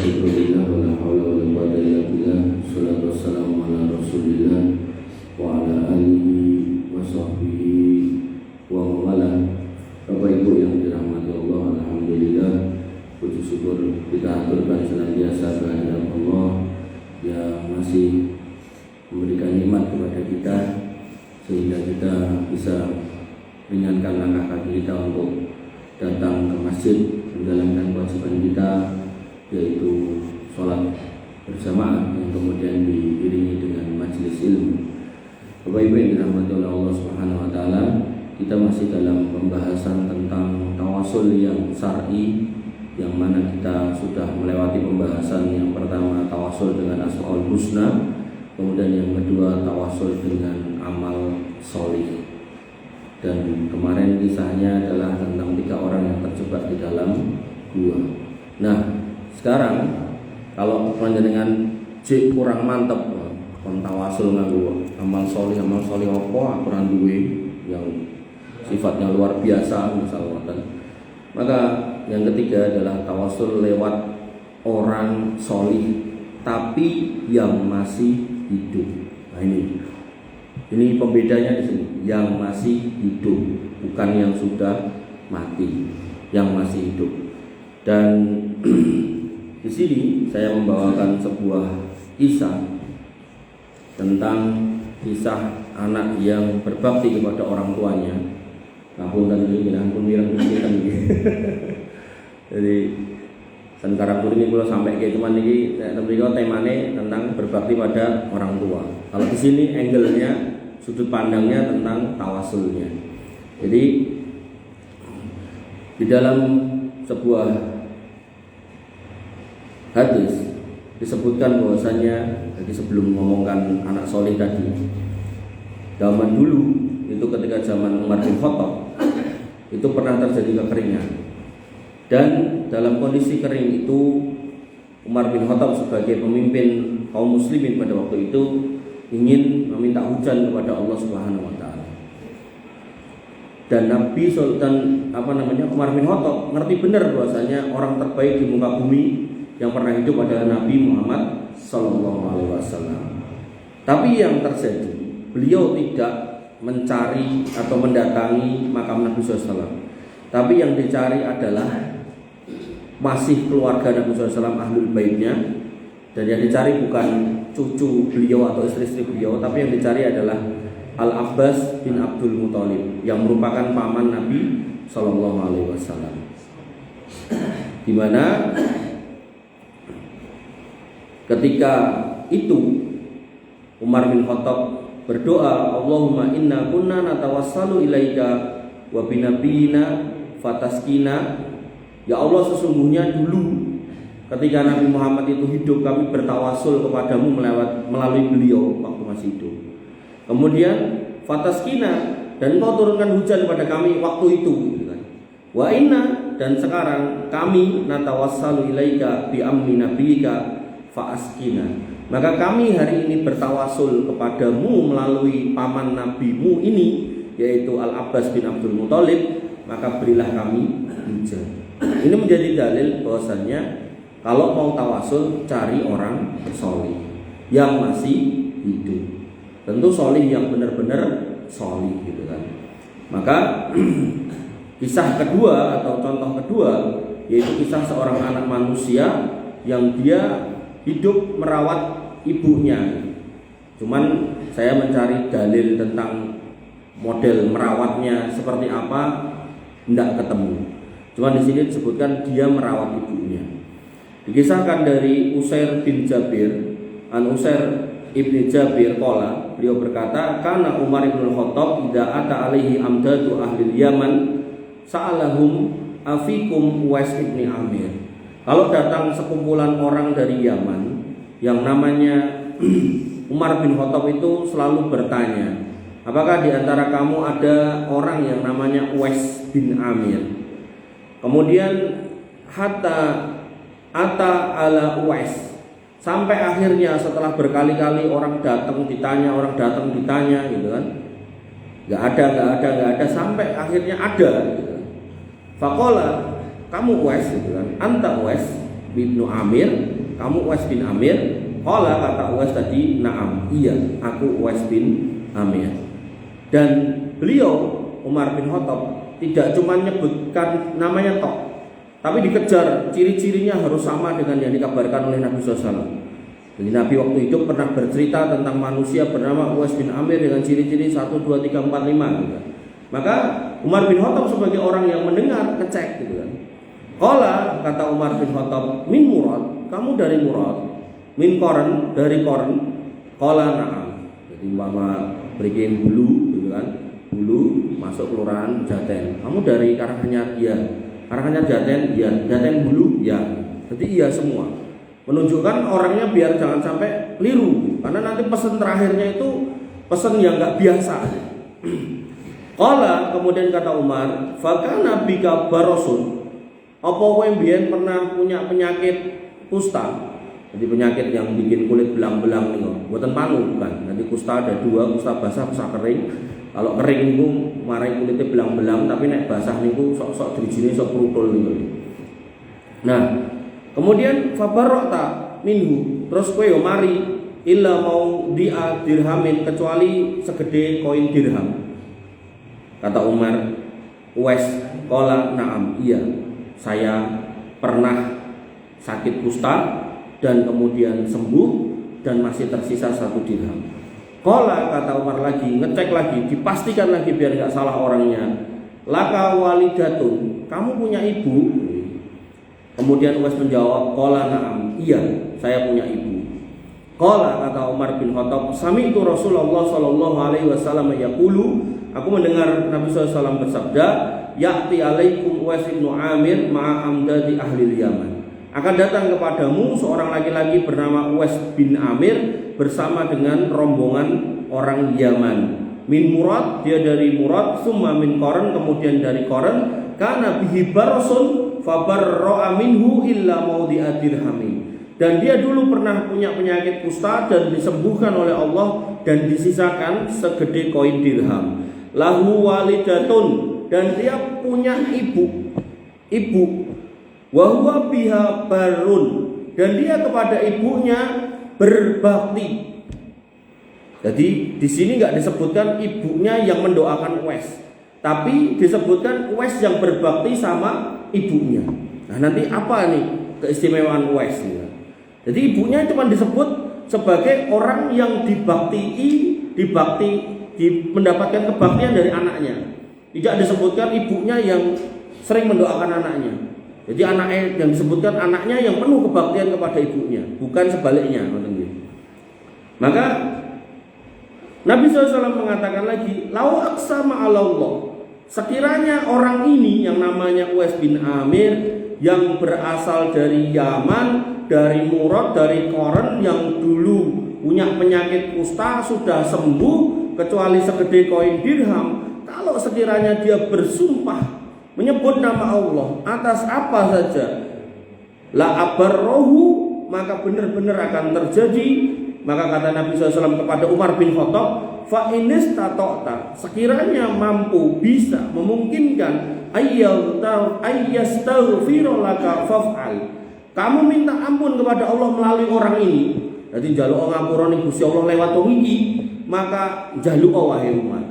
Alhamdulillah wala haula wala quwwata illa billah. Shallallahu wassalamu ala Rasulillah wa ala alihi wa sahbihi wa wala. Bapak Ibu yang dirahmati Allah, alhamdulillah, puji syukur kita aturkan senantiasa kehadirat Allah yang masih memberikan nikmat kepada kita sehingga kita bisa ringankan langkah kaki kita untuk datang ke masjid menjalankan kewajiban kita, yaitu sholat berjamaah yang kemudian diiringi dengan majelis ilmu. Bapak Ibu yang dirahmati oleh Allah Subhanahu wa taala, kita masih dalam pembahasan tentang tawasul yang syar'i, yang mana kita sudah melewati pembahasan yang pertama tawasul dengan asmaul husna, kemudian yang kedua tawasul dengan amal sholih. Dan kemarin kisahnya adalah tentang 3 orang yang terjebak di dalam gua. Nah, sekarang kalau panjenengan kurang mantep kon tawasul nganggo amal sholih apa aturan duwe yang sifatnya luar biasa misalnya. Maka yang ketiga adalah tawasul lewat orang sholih tapi yang masih hidup. Nah, ini pembedanya di sini, yang masih hidup, bukan yang sudah mati, yang masih hidup. Dan di sini saya membawakan sebuah kisah tentang kisah anak yang berbakti kepada orang tuanya. Ngapunten iki, ampun mireng-mireng iki. Jadi sekarang ini kalau sampai kayak cuman ini, tentunya temanya tentang berbakti pada orang tua. Kalau di sini angle-nya, sudut pandangnya tentang tawasulnya. Jadi di dalam sebuah hadis disebutkan bahwasanya, jadi sebelum ngomongkan anak soleh tadi, zaman dulu itu ketika zaman Umar bin Khattab itu pernah terjadi kekeringan. Dan dalam kondisi kering itu Umar bin Khattab sebagai pemimpin kaum muslimin pada waktu itu ingin meminta hujan kepada Allah Subhanahu wa taala. Dan Nabi Sultan Umar bin Khattab ngerti benar bahwasanya orang terbaik di muka bumi yang pernah hidup adalah Nabi Muhammad sallallahu alaihi wasallam. Tapi yang terjadi, beliau tidak mencari atau mendatangi makam Nabi sallallahu alaihi wasallam. Tapi yang dicari adalah masih keluarga Nabi SAW, ahlul baitnya. Dan yang dicari bukan cucu beliau atau istri-istri beliau, tapi yang dicari adalah Al-Abbas bin Abdul Muthalib, yang merupakan paman Nabi SAW. Di mana ketika itu Umar bin Khattab berdoa, Allahumma inna kunna natawassalu ilaika wa binabiyina fataskina. Ya Allah, sesungguhnya dulu ketika Nabi Muhammad itu hidup, kami bertawasul kepadamu melalui beliau waktu masih hidup. Kemudian fataskina, dan Engkau turunkan hujan kepada kami waktu itu. Wa inna, dan sekarang kami natawassalu ilaika bi ammi nabiyika faaskina. Maka kami hari ini bertawasul kepadamu melalui paman nabimu ini, yaitu Al-Abbas bin Abdul Muthalib, maka berilah kami hujan. Ini menjadi dalil bahwasannya kalau mau tawasul, cari orang solih yang masih hidup. Tentu solih yang benar-benar solih, gitu kan. Maka kisah kedua atau contoh kedua yaitu kisah seorang anak manusia yang dia hidup merawat ibunya. Cuman saya mencari dalil tentang model merawatnya seperti apa, tidak ketemu. Cuma di sini disebutkan dia merawat ibunya. Dikisahkan dari Usair bin Jabir, an Usair ibni Jabir qala, beliau berkata, kana Umar bin Khattab idza ata alaihi amdadu ahli Yaman sa'alahum afikum Uwais ibni Amir. Kalau datang sekumpulan orang dari Yaman yang namanya Umar bin Khattab itu selalu bertanya, apakah di antara kamu ada orang yang namanya Uwais bin Amir? Kemudian hatta ata ala Uwais, sampai akhirnya setelah berkali-kali orang datang ditanya gitu kan, nggak ada, sampai akhirnya ada gitu. Faqala, kamu Uwais gitu kan, anta Uwais bin Amir, kamu Uwais bin Amir? Qala, kata Uwais tadi, na'am, iya, aku Uwais bin Amir. Dan beliau Umar bin Khattab tidak cuma menyebutkan namanya tok, tapi dikejar ciri-cirinya harus sama dengan yang dikabarkan oleh Nabi SAW. Jadi Nabi waktu itu pernah bercerita tentang manusia bernama Uwais bin Amir dengan ciri-ciri 1, 2, 3, 4, 5 gitu. Maka Umar bin Khattab sebagai orang yang mendengar ngecek gitu kan. Qala, kata Umar bin Khattab, min Murad, kamu dari Murad. Min Koren, dari Koren. Qala na'am. Jadi mama berikin Hulu gitu kan. Hulu masuk kelurahan Jaten. Kamu dari Karanganyar? Iya. Karanganyar Jaten? Iya. Jaten Hulu? Ya. Jadi iya semua. Menunjukkan orangnya biar jangan sampai keliru, karena nanti pesan terakhirnya itu pesan yang nggak biasa. Qala, kemudian kata Umar, fakana bika barosun. Apa kowe mbiyen pernah punya penyakit kusta? Jadi penyakit yang bikin kulit belang-belang niku. Mboten panu bukan. Nanti kusta ada dua, kusta basah, kusta kering. Kalau kering niku marai kulitnya belang-belang, tapi nek basah niku sok-sok drijine sok prutul niku. Nah, kemudian fabarrota minhu, terus kowe yo mari illa mau dia dirhamin, kecuali segede koin dirham. Kata Umar, Uwais, qala na'am, iya, saya pernah sakit kusta dan kemudian sembuh dan masih tersisa 1 dirham. Qala, kata Umar lagi, ngecek lagi, dipastikan lagi biar nggak salah orangnya. Laka walidatun, kamu punya ibu? Kemudian Uwais menjawab, qala na'am, iya, saya punya ibu. Qala, kata Umar bin Khattab, sami'tu Rasulullah sallallahu alaihi wasallam yaqulu, aku mendengar Nabi SAW bersabda, ya'ti alaikum Uwais bin Amir ma'a amdadi ahli Yaman. Akan datang kepadamu seorang laki-laki bernama Uwais bin Amir bersama dengan rombongan orang Yaman. Min Murad, dia dari Murad, summa min Koren, kemudian dari Koren, kana bihi barasun fabarra'a minhu illa maudhi'a dirhamin. Dan dia dulu pernah punya penyakit kusta dan disembuhkan oleh Allah dan disisakan segede koin dirham. Lahu walidatun, dan dia punya ibu. Wa huwa biha barun, dan dia kepada ibunya berbakti. Jadi di sini nggak disebutkan ibunya yang mendoakan Uwais, tapi disebutkan Uwais yang berbakti sama ibunya. Nah, nanti apa nih keistimewaan Uwais ini? Jadi ibunya cuma disebut sebagai orang yang mendapatkan kebaktian dari anaknya. Tidak disebutkan ibunya yang sering mendoakan anaknya. Jadi anaknya yang disebutkan anaknya yang penuh kebaktian kepada ibunya, bukan sebaliknya. Maka Nabi SAW mengatakan lagi, lau aqsama 'ala Allah, sekiranya orang ini yang namanya Uwais bin Amir yang berasal dari Yaman, dari Murad, dari Koren, yang dulu punya penyakit kusta sudah sembuh kecuali segede koin dirham, kalau sekiranya dia bersumpah menyebut nama Allah atas apa saja, la abarrohu, maka benar-benar akan terjadi. Maka kata Nabi SAW kepada Umar bin Khattab, fa inistata'ta, sekiranya mampu, bisa, memungkinkan, ayyastaghfira laka faf'al, kamu minta ampun kepada Allah melalui orang ini. Jadi jaluk ngapura ning Gusti Allah lewat wong iki, maka jaluk wae Umar.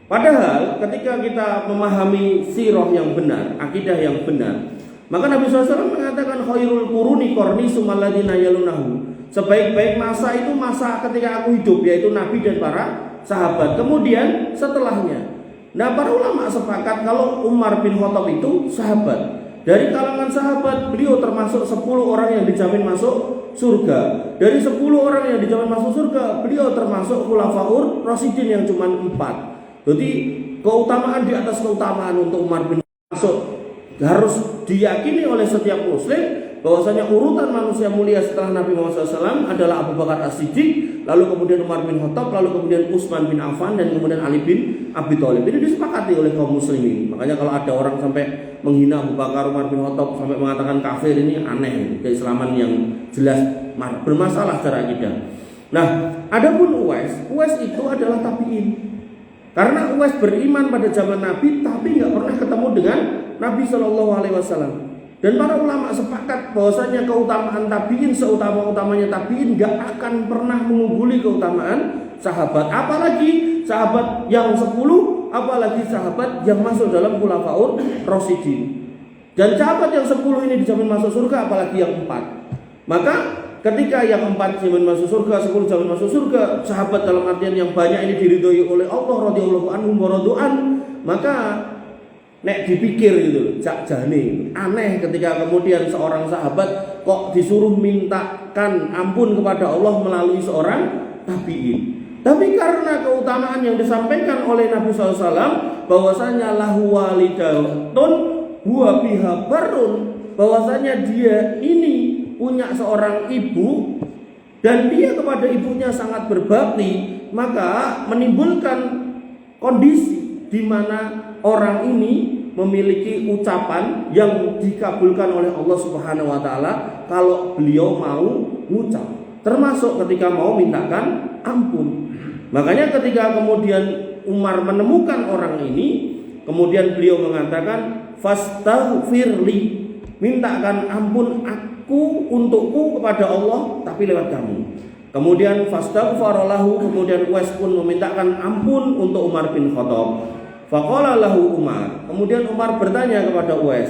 Padahal ketika kita memahami sirah yang benar, akidah yang benar, maka Nabi SAW mengatakan khairul quruni qarni summal ladzina yalunahu. Sebaik-baik masa itu masa ketika aku hidup, yaitu Nabi dan para sahabat. Kemudian setelahnya. Nah, para ulama sepakat kalau Umar bin Khattab itu sahabat. Dari kalangan sahabat, beliau termasuk 10 orang yang dijamin masuk surga. Dari 10 orang yang dijamin masuk surga, beliau termasuk khulafaur rasyidin yang cuma 4. Jadi keutamaan di atas keutamaan untuk Umar bin Khattab masuk harus diyakini oleh setiap muslim bahwasanya urutan manusia mulia setelah Nabi Muhammad SAW adalah Abu Bakar As-Siddiq, lalu kemudian Umar bin Khattab, lalu kemudian Utsman bin Affan, dan kemudian Ali bin Abi Thalib. Ini disepakati oleh kaum muslimin. Makanya kalau ada orang sampai menghina Abu Bakar, Umar bin Khattab, sampai mengatakan kafir, ini aneh, keislaman yang jelas bermasalah secara akidah. Nah, adapun Uwais itu adalah tabi'in. Karena Uwais beriman pada zaman Nabi, tapi nggak pernah ketemu dengan Nabi SAW. Dan para ulama sepakat bahwasanya keutamaan tabi'in seutama-utamanya tabi'in gak akan pernah mengungguli keutamaan sahabat. Apalagi sahabat yang 10, apalagi sahabat yang masuk dalam khulafaur rasyidin. Dan sahabat yang 10 ini dijamin masuk surga, apalagi yang 4. Maka ketika yang 4 jamin masuk surga, 10 jamin masuk surga, sahabat dalam artian yang banyak ini diridhoi oleh Allah radhiyallahu anhum wa radu'an, maka nek dipikir gitu, jane aneh ketika kemudian seorang sahabat kok disuruh mintakan ampun kepada Allah melalui seorang tabi'in. Tapi karena keutamaan yang disampaikan oleh Nabi SAW bahwasanya lahu walidatun huwa biha barun, bahwasanya dia ini punya seorang ibu dan dia kepada ibunya sangat berbakti, maka menimbulkan kondisi di mana orang ini memiliki ucapan yang dikabulkan oleh Allah Subhanahu wa taala kalau beliau mau ngucap, termasuk ketika mau mintakan ampun. Makanya ketika kemudian Umar menemukan orang ini, kemudian beliau mengatakan fastaghfirli, mintakan ampun aku untukku kepada Allah tapi lewat kamu. Kemudian fastaghfaralahu, kemudian Uwais pun memintakan ampun untuk Umar bin Khattab. Faqala lahu Umar, kemudian Umar bertanya kepada Uwais,